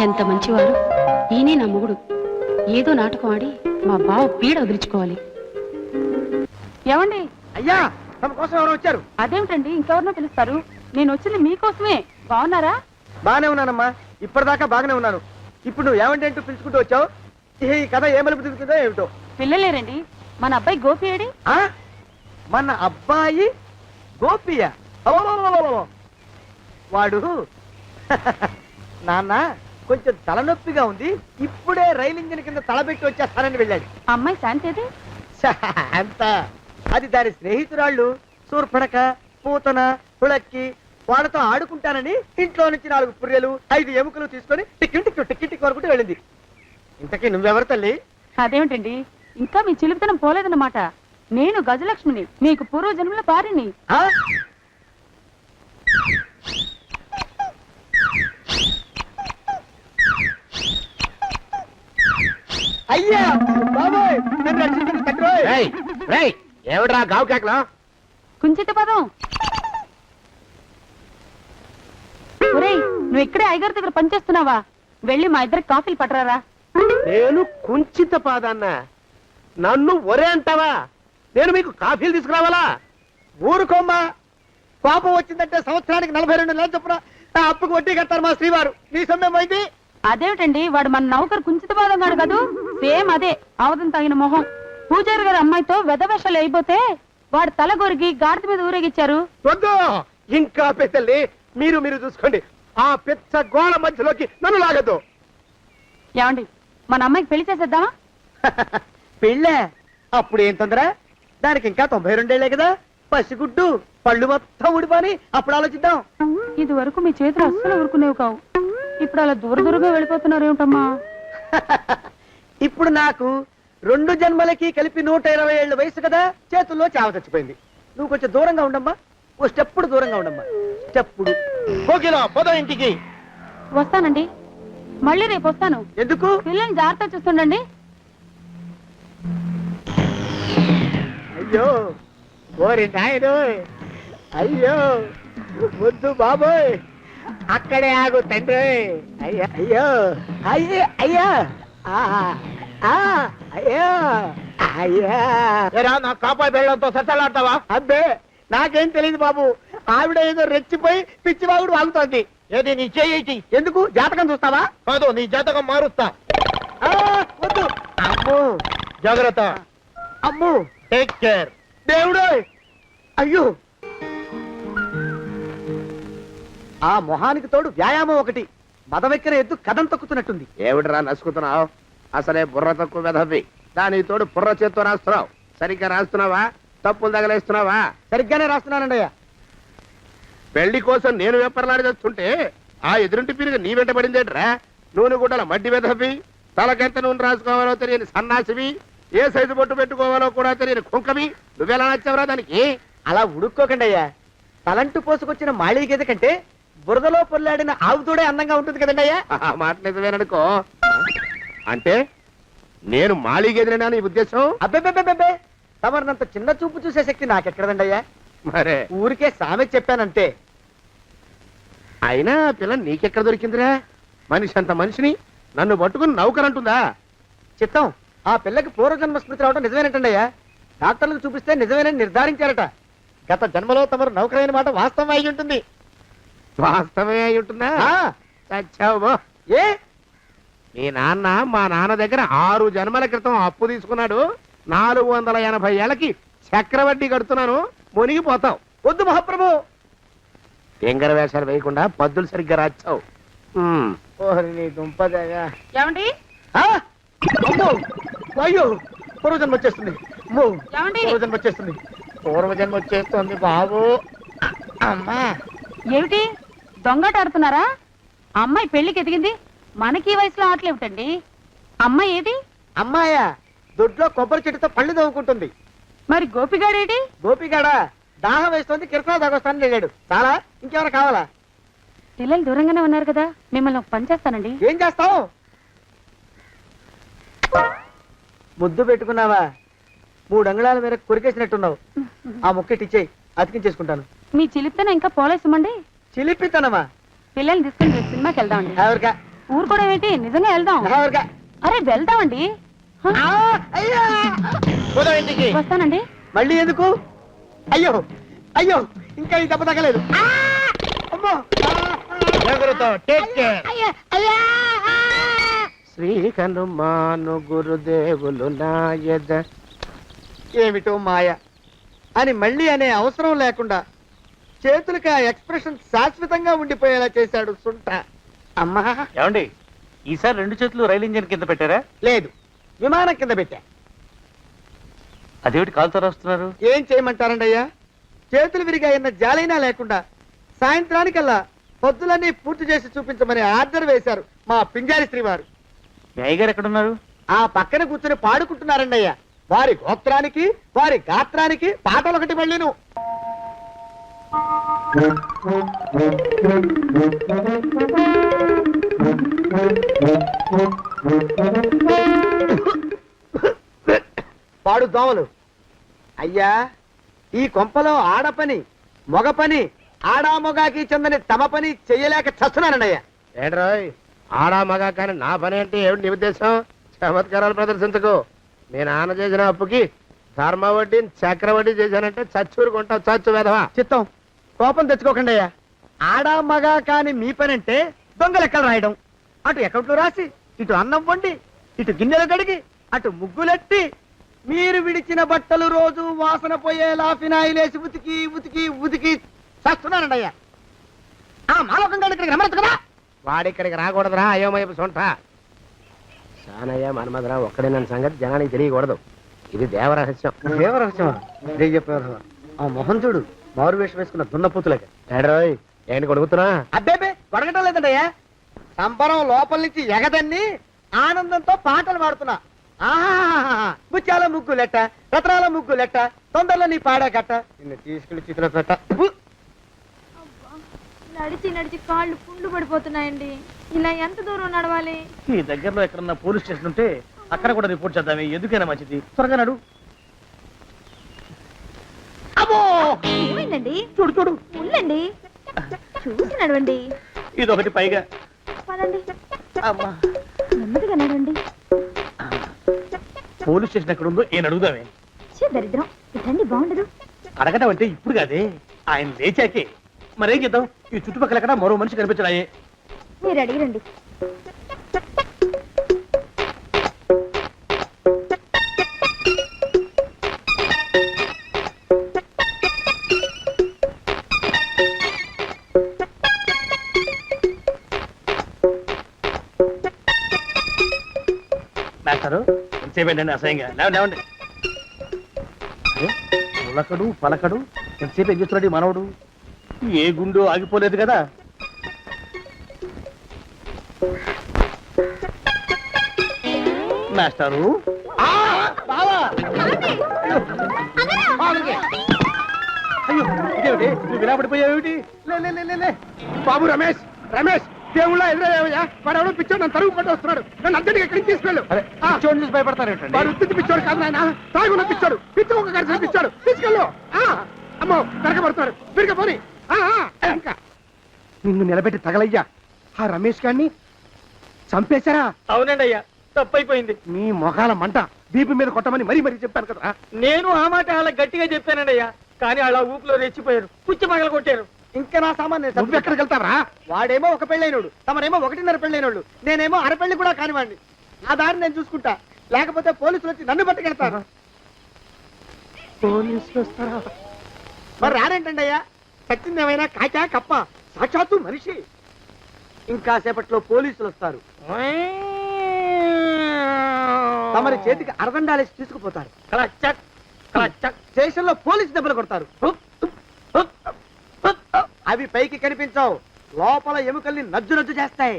ఎంత మంచివారు. ఈయనే నా మొగుడు. ఏదో నాటకం ఆడి మా బావ పీడ వదిలించుకోవాలి. ఏమండి? అయ్యా, తమ కోసం ఎవరు వచ్చారు? అదేమిటండి, ఇంకెవరినో పిలుస్తారు? నేను వచ్చింది మీకోసమే. బాగున్నారా? బాగానే ఉన్నానమ్మా, ఇప్పటిదాకా బాగానే ఉన్నాను. ఇప్పుడు నువ్వు ఏమంటే అంటూ పిలుచుకుంటూ వచ్చావు? ఈ కథ ఏ మలుపు తిరుగుతుందో ఏమిటో. పిల్లలేరండి. మన అబ్బాయి గోపి ఏడి? ఆ? మన అబ్బాయి గోపియ? అవ్వవ్వవ్వవ్వవ్వ. వాడు నాన్న కొంచెం తలనొప్పిగా ఉంది, ఇప్పుడే రైలు ఇంజిన్ కింద తలబెట్టి వచ్చేస్తానని వెళ్ళాడు. అమ్మాయి శాంతి ఏది? అంత అది దాని స్నేహితురాళ్ళు సూర్పడక, పూతన, హుళక్కి వాళ్ళతో ఆడుకుంటానని ఇంట్లో నుంచి 4 పుర్రెలు 5 ఎముకలు తీసుకొని టిక్కి కోరుకుంటూ వెళ్ళింది. ఇంతకీ నువ్వెవరు తల్లి? అదేమిటండి, ఇంకా మీ చిలుపుతనం పోలేదన్నమాట. నేను గజలక్ష్మిని, మీకు పూర్వజన్మల భార్యని. ఆ? అయ్యా బాబోయ్, నన్ను రక్షించండి తండ్రోయ్. ఏమిడ్రా గావు కేకలో? కుంచిత పదం. ఒరేయ్, నువ్వు ఇక్కడే అయ్యగారి దగ్గర పనిచేస్తున్నావా? వెళ్ళి మా ఇద్దరికి కాఫీలు పట్టరారా. నేను కుంచిత పాదాన్న, నన్ను ఒరే అంటావా? నేను మీకు కాఫీలు తీసుకురావాలా? ఊరుకోమ్మా, కోపం వచ్చిందంటే సంవత్సరానికి 42 నెలలు చొప్పున ఆ అప్పుకు వడ్డీ కట్టారు మా శ్రీవారు. నీ సొమ్మేం పోయింది? అదేమిటండి, వాడు మన నౌకరు కుంచిత పాదం గాడు కదూ. సేమ్ అదే, ఆవదం తాగిన మొహం. పూజారి గారి అమ్మాయితో వెధవేషాలు అయిపోతే వాడు తల గొరిగి గాడిద మీద ఊరేగిచ్చారు. వద్దు, ఇంకా పెద్దల్ని మీరు చూసుకోండి. ఆ పెద్ద గోళ మధ్యలోకి నన్ను లాగద్దు. ఏమండి, మన అమ్మాయికి పెళ్లి చేసేద్దామా? పెళ్ళే? అప్పుడు ఏం తొందర? దానికి ఇంకా 92 ఏళ్లే కదా. పసిగుడ్డు పళ్ళు మొత్తం ఊడిపోని అప్పుడు ఆలోచిద్దాం. ఇది వరకు మీ చేతులు అస్సలు ఊరుకునేవి కావు. ఇప్పుడు అలా దూరంగా వెళ్ళిపోతున్నారు ఏమిటమ్మా? ఇప్పుడు నాకు 2 జన్మలకి కలిపి 120 ఏళ్ళ వయసు కదా, చేతుల్లో చావ చచ్చిపోయింది. నువ్వు కొంచెం దూరంగా ఉండమ్మా, ఓ స్టెప్పుడు దూరంగా ఉండమ్మా. స్టెప్పుడు పోదో ఇంటికి. వస్తానండి, మళ్ళీ రేపు వస్తాను. ఎందుకు? పిల్లల్ని జాగ్రత్త చూస్తుండండి. అయ్యో ఓరి నాయను, అయ్యో వద్దు బాబోయ్, అక్కడే ఆగు తండ్రి. అయ్యా అయ్యో అయ్యో అయ్యా అయ్యో అయ్యా. నా కాపాయి బెళ్ళంతో సత్తలాడతావా? అబ్బే నాకేం తెలియదు బాబు, ఆవిడ ఏదో రెచ్చిపోయి పిచ్చివాగుడు వాగుతోంది. ఏది నీ చేయి? ఎందుకు జాతకం చూస్తావా? కాదు, నీ జాతకం మారుస్తా. వద్దు. అమ్మో, జాగ్రత్త. అమ్మో, టేక్ కేర్. దేవుడు, అయ్యో, ఆ మొహానికి తోడు వ్యాయామం ఒకటి. మదవెక్కిన ఎద్దు కథం తొక్కుతున్నట్టుంది. ఏమిటిరా నసుకుతున్నావు? అసలే బుర్ర తక్కువ వెధవి. దాని తోడు బుర్ర చేత్తో రాస్తున్నావు. సరిగ్గా రాస్తున్నావా? తప్పులు తగలేస్తున్నావా? సరిగ్గానే రాస్తున్నానండి. పెళ్లి కోసం నేను వెప్పర్లాడి తెస్తుంటే ఆ ఎదురింటి పీరుగా నీ వెంట పడిందేట్రా? నూనె గుడ్డల మడ్డి వెధవి, తలకెంత నూనె రాసుకోవాలో తెలియని సన్నాసివి, ఏ సైజు బొట్టు పెట్టుకోవాలో కూడా తెలియని కుంకమి. నువ్వెలా నచ్చావురా దానికి? అలా ఉడుక్కోకండి అయ్యా. తలంటు పోసుకొచ్చిన మాళీ గేదె కంటే బురదలో పొల్లాడిన ఆవు తోడే అందంగా ఉంటుంది కదండి అయ్యా. ఆ మాట నిజమేననుకో. అంటే నేను మాళీగెదిరినా నీ ఉద్దేశం? అబ్బెబ్బెబ్బెబ్బే, తమరినంత చిన్న చూపు చూసే శక్తి నాకెక్కడదండి అయ్యా. మరే ఊరికే సామె చెప్పానంతే. అయినా పిల్ల నీకెక్కడ దొరికిందిరా? మనిషి అంత మనిషిని నన్ను పట్టుకుని నౌకరంటుందా? చిత్తం, ఆ పిల్లకి పూర్వజన్మ స్మృతి రావడం నిజమేనటండి అయ్యా. డాక్టర్లకు చూపిస్తే నిజమేనని నిర్ధారించారట. గత జన్మలో తమరు నౌకరైన మాట వాస్తవం అయి ఉంటుంది. వాస్తవమే అయి ఉంటుందా? చచ్చావు బో. ఏ, మీ నాన్న మా నాన్న దగ్గర 6 జన్మల క్రితం అప్పు తీసుకున్నాడు. 480 ఏళ్ళకి చక్రవడ్డీ కడుతున్నాను. మునిగిపోతావు. వద్దు మహాప్రభు. ఎంగర వేషాలు వేయకుండా పద్దులు సరిగ్గా రాచావు. ఓహరి నీ దుంపదగా. ఏమండి అమ్మో, అయ్యో, పూర్వజన్మ వచ్చేస్తుంది. అమ్మో, ఏమండి? పూర్వజన్మ వచ్చేస్తుంది. పూర్వజన్మ వచ్చేస్తుంది బాబు. అమ్మా, ఏమిటి దొంగట ఆడుతున్నారా? అమ్మాయి పెళ్లికి ఎదిగింది, మనకి ఈ వయసులో ఆటలేమిటండి? అమ్మాయి ఏది? అమ్మాయా దొడ్లో కొబ్బరి చెట్టుతో పళ్ళు తవ్వుకుంటుంది. మరి గోపిగాడేటి? గోపిగాడ దాహం వేస్తుంది, కిరసా దాగొస్తానని వెళ్ళాడు. చాలా, ఇంకెవరు కావాలా? పిల్లలు దూరంగానే ఉన్నారు కదా, మిమ్మల్ని ఒక పని చేస్తానండి. ఏం చేస్తావు? ముద్దు పెట్టుకున్నావా? 3 అంగుళాల మేర కొరికేసినట్టున్నావు. ఆ ముక్కటిచ్చేయి, అతికించేసుకుంటాను. మీ చిలిపితేనే ఇంకా పోలేసమండి. చిలిపితనమా? పిల్లల్ని తీసుకుని రేపు సినిమాకి వెళ్దామండి. ఎవరికా? ఊరు కూడా ఏంటి, నిజంగా వెళ్దాం. ఎవరికా? అరే వెళ్దామండి. ఆ, అయ్యా! పోదాం ఇంటికి. వస్తానండి. మళ్ళీ ఎందుకు? అయ్యో, అయ్యో, ఇంకా ఈ దెబ్బ తగ్గలేదు. ఆ! అమ్మో! జాగ్రత్త, టేక్ కేర్. శ్రీ హనుమాను గురుదేవులు నాయద. ఏమిటో మాయ అని మళ్ళీ అనే అవసరం లేకుండా చేతులకి ఆ ఎక్స్ప్రెషన్ శాశ్వతంగా ఉండిపోయేలా చేశాడు సుంట. అమ్మా, ఏమండి ఈసారి 2 చేతులు రైలు ఇంజిన్ కింద పెట్టారా? లేదు, విమానం కింద పెట్టా. అదేమిటి కాలుతో రాస్తున్నారు? ఏం చేయమంటారండి అయ్యా? చేతులు విరిగాయన్న జాలైనా లేకుండా సాయంత్రానికల్లా పొద్దులన్నీ పూర్తి చేసి చూపించమని ఆర్డర్ వేశారు మా పింజారి శ్రీ వారు. మీ అయ్యగారు ఎక్కడున్నారు? ఆ పక్కన కూర్చొని పాడుకుంటున్నారండి అయ్యా. వారి గోత్రానికి వారి గాత్రానికి పాటలు ఒకటి మళ్ళీను. పాడు దోమలు. అయ్యా, ఈ కొంపలో ఆడ పని మొగ పని, ఆడా మొగాకి చెందని తమ పని చెయ్యలేక చస్తున్నానండి అయ్యా. ఏంట్రోయ్, ఆడా మగా కానీ నా పని అంటే ఏమిటి నీ ఉద్దేశం? చమత్కారాలు ప్రదర్శించకు. మీ నాన్న చేసిన అప్పుకి ధర్మ వడ్డీ చక్రవడ్డీ చేశానంటే చచ్చూరుకుంటావు. చచ్చు వేధవా. చిత్తం, కోపం తెచ్చుకోకండి అయ్యా. ఆడా మగా కాని మీ పని అంటే దొంగ లెక్కలు రాయడం. అటు అకౌంట్లో రాసి, ఇటు అన్నం వండి, ఇటు గిన్నెలు కడిగి, అటు ముగ్గులెట్టి, మీరు విడిచిన బట్టలు రోజు వాసన పోయేలా ఫినాయిలేసి ఉతికి ఉతికి ఉతికి చేస్తున్నానండి అయ్యా. ఆ మాలోకంగా ఇక్కడికి రమ్మనొచ్చు కదా. వాడిక్కడికి రాకూడదురా అయోమయపు సొంట. సానయ్య మన్మధరా ఒక్కడే నన్ను సంగతి జనానికి తెలియకూడదు. ఇది దేవరహస్యం. దేవరహస్యమా? చెప్పారు. ఆ మొహం చూడు, మారు వేషం వేసుకున్న దున్నపోతులకి. ఏడ్రోయ్, ఏంటి కొడుకుతున్నా? అబ్బేబే, కొడగటం లేదండయ్యా. సంబరం లోపల నుంచి ఎగదన్ని ఆనందంతో పాటలు పాడుతున్నా. ఆహా, ముత్యాల ముగ్గు లెట్ట, రత్నాల ముగ్గు లెట్ట, తొందరలో నీ పాడా కట్ట, నిన్ను తీసుకెళ్లి చేతిలో పెట్ట. నడిచి నడిచి కాళ్ళు పుండ్లు పడిపోతున్నాయండి. ఇలా ఎంత దూరం నడవాలి? ఈ దగ్గరలో ఎక్కడన్నా పోలీస్ స్టేషన్ ఉంటే అక్కడ కూడా రిపోర్ట్ చేద్దామే. ఎందుకైనా మంచిది. త్వరగా నడు. అమ్మో, ఏమైందండి? చూడు చూడు. ఉండండి, చూసి నడవండి. ఇదొకటి పైగా. పదండి, అమ్మా, నెమ్మదిగా నడవండి. పోలీస్ స్టేషన్ ఎక్కడ ఉందో ఏం అడుగుదామే. దరిద్రం, ఇదండి బాగుండదు. అడగటం అంటే ఇప్పుడు కాదే, ఆయన లేచాకే. మరేం చేద్దాం, ఈ చుట్టుపక్కల ఎక్కడ మరో మనిషి కనిపించడాయే. మీరు అడిగిరండి. మాస్టారు ఎంతసేపు ఏంటండి అసహ్యంగా? లేవండి లేవండి. అరే, ఉలకడు పలకడు, ఎంతసేపు ఏం చేస్తున్నాడు ఈ మనవడు? ఏ గుండు ఆగిపోలేదు కదా. మాస్టారు అయ్యో, ఇదేమిటి నువ్వు విలాపడిపోయావేమిటి? లే లే లే, లే లే బాబు రమేష్, రమేష్ దేవుళ్ళ ఎదురయ్యా, వాడు ఎవడో పిచ్చోడు నన్ను తరుగు పట్టి వస్తున్నాడు. నన్ను అద్దెకి ఎక్కడికి తీసుకెళ్ళు. చూడండి చూసి భయపడతారేంటండి? వాడు ఉత్తి పిచ్చోడు కాదు నాయన, తాగున్న పిచ్చోడు, పిచ్చి ఒక కలిసి పిచ్చాడు. తీసుకెళ్ళు. అమ్మో వెనకబడుతున్నాడు, విరిగ పోని. ఇంకా నిన్ను నిలబెట్టి తగలయ్యా. ఆ రమేష్ గారిని చంపేశారా? అవునండి అయ్యా, తప్పైపోయింది. మీ మొఖాల మంట బీపీ మీద కొట్టమని మరీ మరీ చెప్పాను కదా. నేను ఆ మాట అలా గట్టిగా చెప్పానండి అయ్యా, కానీ అలా ఊపిలో రెచ్చిపోయారు, పుచ్చి పగల కొట్టారు. ఇంకా నా సామాన్ నువ్వు ఎక్కడికి వెళ్తావరా? వాడేమో ఒక పెళ్ళైనోడు, తమరేమో 1.5 పెళ్ళైనోళ్ళు, నేనేమో అరపెళ్ళి కూడా కానివ్వండి. నా దారి నేను చూసుకుంటా, లేకపోతే పోలీసులు వచ్చి నన్ను పట్టుకెళ్తారు. పోలీసులు వస్తారా? మరి రారేంటండి అయ్యా, చచ్చింది ఏమైనా కాచా కప్ప, సాక్షాత్తు మనిషి. ఇంకా సేపట్లో పోలీసులు వస్తారు, తమరి చేతికి అరదండాలేసి తీసుకుపోతారు. స్టేషన్ లో పోలీసు దెబ్బలు కొడతారు, అవి పైకి కనిపించవు, లోపల ఎముకల్ని నజ్జు నజ్జు చేస్తాయి.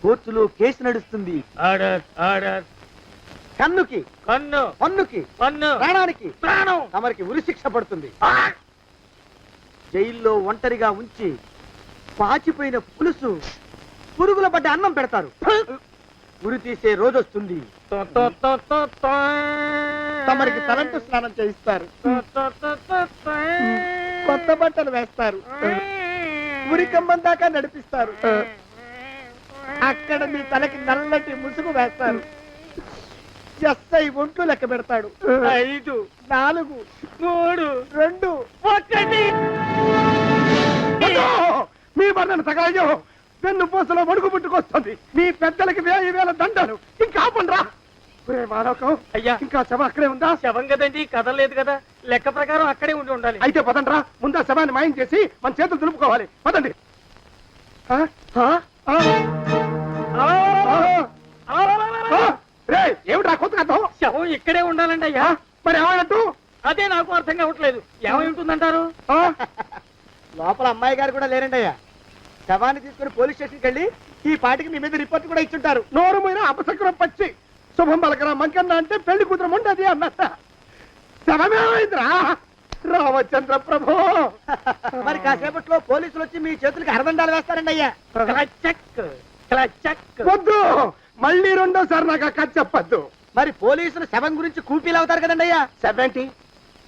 కోర్టులో కేసు నడుస్తుంది. కన్నుకి కన్ను, పన్నుకి పన్ను, ప్రాణానికి ప్రాణం. తమరికి ఉరి శిక్ష పడుతుంది. జైల్లో ఒంటరిగా ఉంచి పాచిపోయిన పులుసు, పురుగుల పడ్డ అన్నం పెడతారు. ఉరి తీసే రోజు వస్తుంది, తమరికి తలంటు స్నానం చేయిస్తారు, కొత్త బట్టలు వేస్తారు, ఉరి కంబం దాకా నడిపిస్తారు. అక్కడ మీ తలకి నల్లటి ముసుగు వేస్తారు. ఎస్ఐ ఒంట్లు లెక్క పెడతాడు. 5 4 3 2 1. మీ బంధన తగలయ్యో, పెన్ను పూసలో వణుకు పుట్టుకొస్తుంది. మీ పెద్దలకి 1000 దండాలు. ఇంకా ఆపండ్రా. మానవకం అయ్యా, ఇంకా శవం అక్కడే ఉందా? శవం కదండి, కదలేదు కదా, లెక్క ప్రకారం అక్కడే ఉండి ఉండాలి. అయితే పదండ్రా, ముందా శవాన్ని మాయం చేసి మన చేతులు దులుపుకోవాలి. పదండి. ఏమిటా కొత్త కథం? శవం ఇక్కడే ఉండాలండి అయ్యా. మరి ఏమైనట్టు? అదే నాకు అర్థం కావట్లేదు, ఏమై ఉంటుందంటారు? లోపల అమ్మాయి గారు కూడా లేరండి అయ్యా. శవాన్ని తీసుకుని పోలీస్ స్టేషన్కి వెళ్ళి ఈ పాటికి మీ మీద రిపోర్ట్ కూడా ఇచ్చుంటారు. నోరు మీద అపశకునం పచ్చి శుభం పలకరా మంకన్న అంటే పెళ్లి కూతురు ఉండదు అన్నట్ట. శవమేమైందిరా రామచంద్ర ప్రభు. మరి కాసేపట్లో పోలీసులు వచ్చి మీ చేతులకి అరదండాలు వేస్తారండి అయ్యా. వద్దు, మళ్ళీ రెండోసారి నాకు ఆ కథ చెప్పద్దు. మరి పోలీసులు శవం గురించి కూపీలు అవుతారు కదండి అయ్యా. సెవెంటీ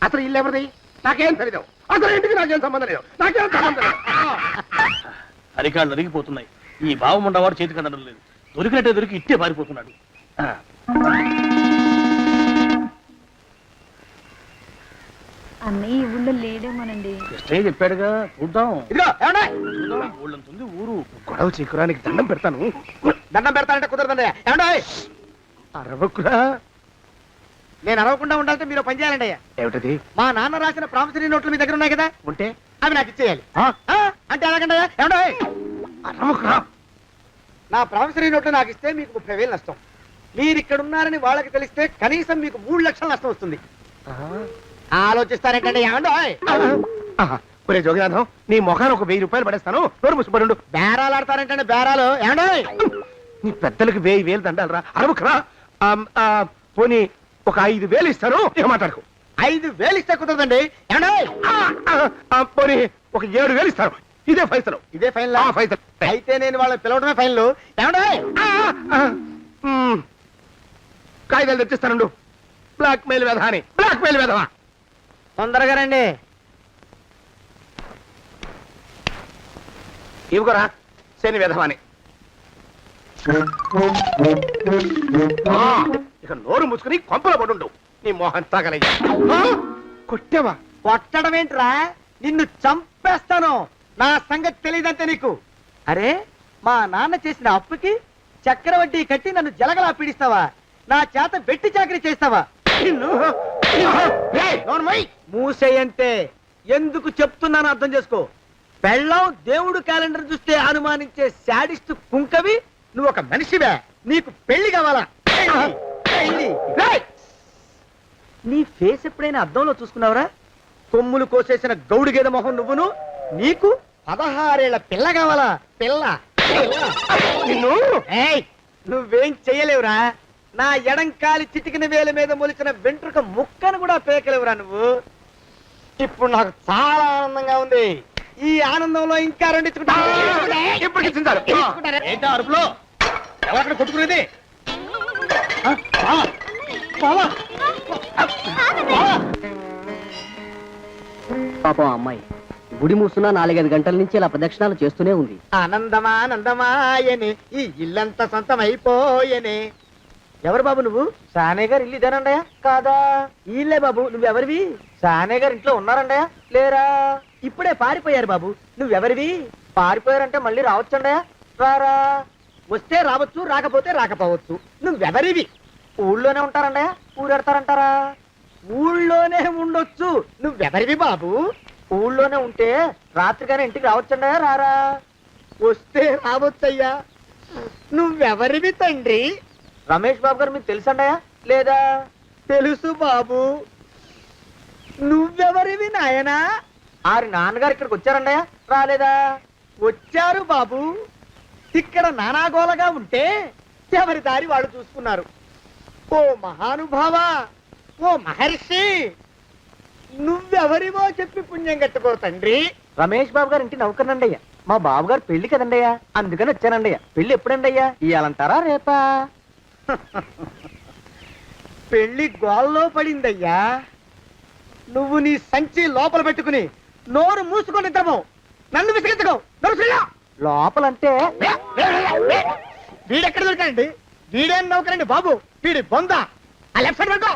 అసలు ఇల్లు ఎవరిది? నాకేం తెలియదు. అసలు ఇంటికి నాకేం సంబంధం లేదు, నాకేం సంబంధం లేదు. అరికాళ్ళు అరిగిపోతున్నాయి. ఈ భావం ఉండవాడు చేతికి అందడం లేదు, దొరికినట్టే దొరికి ఇట్టే పారిపోతున్నాడు. అన్నయ్య ఈ ఊళ్ళో లేడేమోనండి. కృష్ణయ్య చెప్పాడుగా, చూద్దాం. ఇదిగో ఏమండే? ఊళ్ళంతుంది ఊరు. గొడవ చీకురానికి దండం పెడతాను. దండం పెడతానంటే కుదరదండి. ఏమండే? అరవకురా. నేను అరవకుండా ఉండాలంటే మీరు పని చేయాలండి అయ్యా. ఏమిటది? మా నాన్న రాసిన ప్రామిసరీ నోట్లు మీ దగ్గర ఉన్నాయి కదా, ఉంటే అవి నాకు ఇచ్చేయాలి. అంటే ఎలాగండి అయ్యా? ఏమండే? అరవకురా. నా ప్రామిసరీ నోట్లు నాకు ఇస్తే మీకు 30,000 నష్టం. మీరు ఇక్కడ ఉన్నారని వాళ్ళకి తెలిస్తే కనీసం మీకు 3 లక్షల నష్టం వస్తుంది. ఆలోచిస్తారేంటండి? ఏమండో? ఒరే జోగినాథం, నీ ముఖాన్ని ఒక 1000 రూపాయలు పడేస్తాను. నోరు ముసుపడు. బేరాలు ఆడతారేంటండి? బేరాలు ఏమండో? నీ పెద్దలకు 1000 దండాలరా. అరవకురా. పోనీ ఒక 5,000 ఇస్తాను, ఇక మాట్లాడుకో. 5,000 ఇస్తే కుదరదండి. ఏమండో? పోనీ ఒక 7,000 ఇస్తాను. ఇదే ఫైసలు. ఇదే ఫైన్ ఫైసలు. అయితే నేను వాళ్ళని పిలవడమే ఫైన్లు. ఏమండో? కాగితాలు తెచ్చిస్తాను. బ్లాక్ మెయిల్ వెధవా అని. బ్లాక్ మెయిల్ వెధవా. తొందరగా రండి. ఇవ్వరా శని వెధవాని. ఇక నోరు ముసుకుని కొంపలో పడుండు. నీ మొహం తగలయ్యా. కొట్టావా? కొట్టడమేంట్రా, నిన్ను చంపేస్తాను. నా సంగతి తెలియదంటే నీకు. అరే, మా నాన్న చేసిన అప్పుకి చక్రవడ్డీ కట్టి నన్ను జలగలా పీడిస్తావా? నా చేత వెట్టి చాకరీ చేస్తావా? నిన్ను మూసేయంటే ఎందుకు చెప్తున్నాను అర్థం చేసుకో. పెళ్ళం దేవుడు క్యాలెండర్ చూస్తే అనుమానించే శాడిస్ట్ కుంకవి నువ్వు ఒక మనిషివే. నీకు పెళ్లి కావాలా? పెళ్లి. నీ ఫేస్ ఎప్పుడైనా అద్దంలో చూసుకున్నావురా? కొమ్ములు కోసేసిన గౌడు గేదె మొహం నువ్వును. నీకు 16 ఏళ్ల పిల్ల కావాలా? పిల్ల. నిన్ను నువ్వేం చెయ్యలేవురా. నా ఎడంకాలి చిటికిన వేల మీద మొలిచిన వెంట్రుక ముక్కను కూడా పేకలేవురా నువ్వు. ఇప్పుడు నాకు చాలా ఆనందంగా ఉంది. ఈ ఆనందంలో ఇంకా రెండించుకుంటా. ఏంటా అరుపులో? ఎవరక్కడ కొట్టుకునేది? పాపం అమ్మాయి గుడి మూసున్న 4-5 గంటల నుంచి ఇలా ప్రదక్షిణాలు చేస్తూనే ఉంది. ఆనందమానందమాయని ఈ ఇల్లంతా సొంతమైపోయని. ఎవరు బాబు నువ్వు? సానే గారు ఇల్లు ఇదేనండయా? కాదా? ఇల్లే బాబు. నువ్వెవరివి? సానే గారు ఇంట్లో ఉన్నారండయా? లేరా? ఇప్పుడే పారిపోయారు బాబు. నువ్వెవరివి? పారిపోయారంటే మళ్ళీ రావచ్చండయా? రారా. వస్తే రావచ్చు, రాకపోతే రాకపోవచ్చు. నువ్వెవరివి? ఊళ్ళోనే ఉంటారండయా? ఊరెడతారంటారా? ఊళ్ళోనే ఉండొచ్చు. నువ్వెవరివి బాబు? ఊళ్ళోనే ఉంటే రాత్రిగానే ఇంటికి రావచ్చండయా? రారా. వస్తే రావచ్చయ్యా. నువ్వెవరివి తండ్రి? రమేష్ బాబు గారు మీకు తెలుసండయా? లేదా? తెలుసు బాబు. నువ్వెవరివి నాయనా? ఆరి నాన్నగారు ఇక్కడికి వచ్చారండయా? రాలేదా? వచ్చారు బాబు. ఇక్కడ నానాగోలగా ఉంటే ఎవరి దారి వాళ్ళు చూసుకున్నారు. ఓ మహానుభావ, ఓ మహర్షి, నువ్వెవరివో చెప్పి పుణ్యం కట్టుకో తండ్రి. రమేష్ బాబు గారు ఇంటి నౌకర్నండయ్యా. మా బాబు గారు పెళ్లి కదండయ్యా, అందుకని వచ్చానండయ్యా. పెళ్లి ఎప్పుడండయ్యా? ఇయ్యాలంటారా రేపా? పెళ్లి గోల్లో పడిందయ్యా. నువ్వు నీ సంచి లోపల పెట్టుకుని నోరు మూసుకొని నిద్రపో. నన్ను విసిగించుకో. లోపలంటే వీడెక్కడ దొరికాడండి? వీడేం నౌకరండి బాబు, వీడి బొంద. ఆ లెఫ్ట్ సైడ్ పెట్టుకో.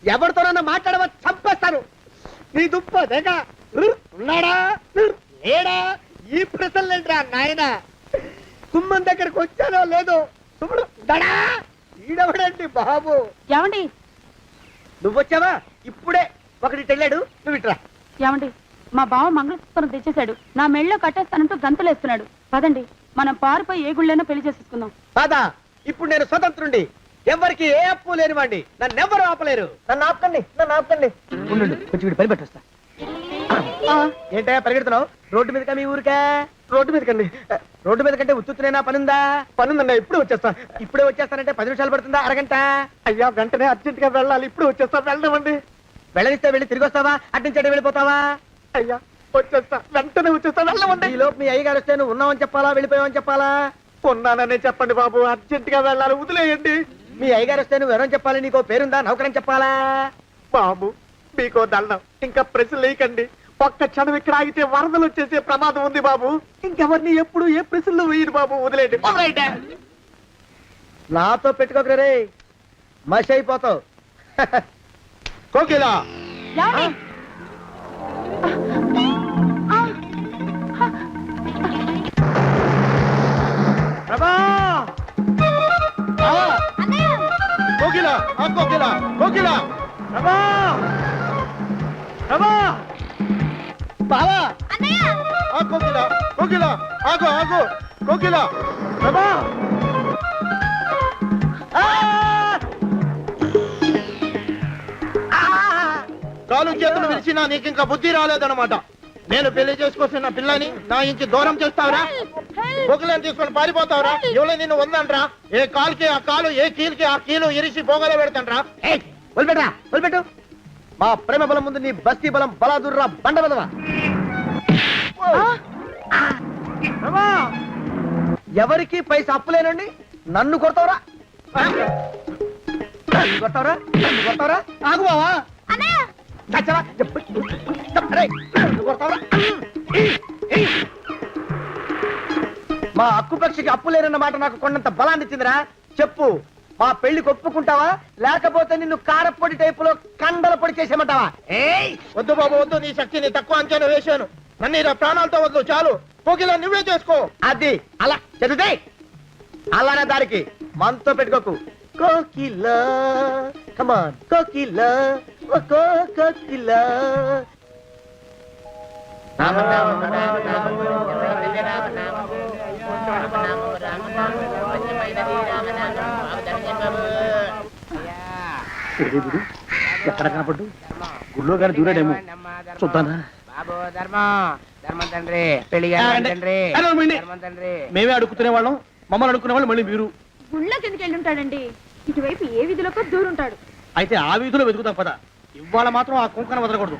ఎవరితోనన్నా మాట్లాడవా చంపేస్తాను. నీ దుప్ప దేక ఉన్నాడా లేడా? ఈ ప్రశ్నలేంట్రా నాయన. కుమ్మం దగ్గరకు వచ్చానో లేదో చూడు. దడా ఈడవడండి బాబు. ఏమండి నువ్వొచ్చావా? ఇప్పుడే ఒకటి వెళ్ళాడు. నువ్వు ఇట్రా. ఏమండి, మా బావ మంగళసూత్రం తెచ్చేశాడు. నా మెళ్ళో కట్టేస్తానంటూ గంతులేస్తున్నాడు. పదండి, మనం పారిపోయి ఏ గుళ్ళైనా పెళ్లి చేసేసుకుందాం. కాదా? ఇప్పుడు నేను స్వతంత్రుండి, ఎవరికి ఏ అప్పు లేనివాడి. నన్ను ఎవరు ఆపలేరు. నన్ను ఆపకండి, నన్ను ఆపకండి. ఉండు, కొంచెం వీడి పని పెట్టొస్తా. ఏంటా పరిగెడుతున్నావు? రోడ్డు మీదకా మీ ఊరికా? రోడ్డు మీదకండి. రోడ్డు మీద కంటే ఉత్తునేనా? పనుందా? పనుందండి. ఇప్పుడు వచ్చేస్తా. ఇప్పుడే వచ్చేస్తానంటే 10 నిమిషాలు పడుతుందా? అరగంట? అయ్యా వెంటనే అర్జెంట్ గా వెళ్ళాలి. ఇప్పుడు వచ్చేస్తా. వెళ్ళమండి. వెళ్ళనిస్తే వెళ్ళి తిరిగి వస్తావా? అట్నుంచి వెళ్ళిపోతావా? అయ్యా వచ్చేస్తా, వెంటనే వచ్చేస్తా. వెళ్ళమండి. ఈ లోపు మీ అయ్యగారు వస్తే నువ్వు ఉన్నావని చెప్పాలా, వెళ్ళిపోయావని చెప్పాలా? ఉన్నాననే చెప్పండి బాబు. అర్జెంట్ గా వెళ్ళాలి, వదిలేయండి. మీ అయ్యగారు వస్తే నువ్వు ఎవరని చెప్పాలి? నీకో పేరుందా? నౌకరని చెప్పాలా? బాబు మీకో దండం. ఇంకా ప్రశ్న లేకండి. ఒక్క క్షణం ఇక్కడ ఆగితే వరదలు వచ్చేసే ప్రమాదం ఉంది బాబు. ఇంకెవరిని ఎప్పుడు ఏ ప్రశ్నలు వేయరు బాబు. వదిలేయండి. నాతో పెట్టుకోకరే, మషి అయిపోతావు. కోకిలా కోకిలా కోకిలా కోకిలా బావా కోకిలా కోకిలా ఆగు ఆగు కోకిలా కాలు చేతులు విరిచినా నీకు ఇంకా బుద్ధి రాలేదన్నమాట. నేను పెళ్లి చేసుకొస్తున్న పిల్లని నా ఇంటి దూరం చేస్తావురా? బొగ్గులను తీసుకొని పారిపోతావురా? ఎవరో నిన్ను ఉందంట్రా? ఏ కాలుకి ఆ కాలు, ఏ కీలుకి ఆ కీలు ఇరిసి బొగలో పెడతాంట్రా? వదిలిపెట్టరా, వదిలిపెట్టు. మా ప్రేమ బలం ముందు నీ బస్తీ బలం బలాదుర్రా బండ బలవా. ఎవరికి పైసా అప్పులేనండి నన్ను కొడతావురా? కొడతావురా? కొడతావురా? ఆగు బావా. మా అక్కు పక్షికి అప్పు లేరన్న మాట నాకు కొండంత బలాన్ని ఇచ్చిందిరా. చెప్పు, మా పెళ్లి ఒప్పుకుంటావా లేకపోతే నిన్ను కారపొడి టైపులో కండల పొడి చేసేమంటావా? ఏయ్ వద్దు బాబు వద్దు, నీ శక్తిని తక్కువ అంచనా వేశాను. నన్ను ఇలా ప్రాణాలతో వద్దు, చాలు. కోకిలా నువ్వే చేసుకో. అది అలా చదివితే అలానే దానికి మనతో పెట్టుకోకు. కోకిలా కమాన్ కోకిలా ఓ కోకిలా. ఎక్కడ కనపడ్డు? గుళ్ళో కానీ దూరాడేమో, చూద్దానా? బాబు ధర్మం తండ్రి పెళ్లి మేమే అడుగుతునే వాళ్ళం, మమ్మల్ని అడుక్కునే వాళ్ళు మళ్ళీ మీరు. గుళ్ళకి ఎందుకు వెళ్ళి ఉంటాడండి? ఇటువైపు ఏ విధిలోకి దూరుంటాడు. అయితే ఆ వీధిలో వెతుకుతాం పద. ఇవాళ మాత్రం ఆ కుంకన వదలకూడదు.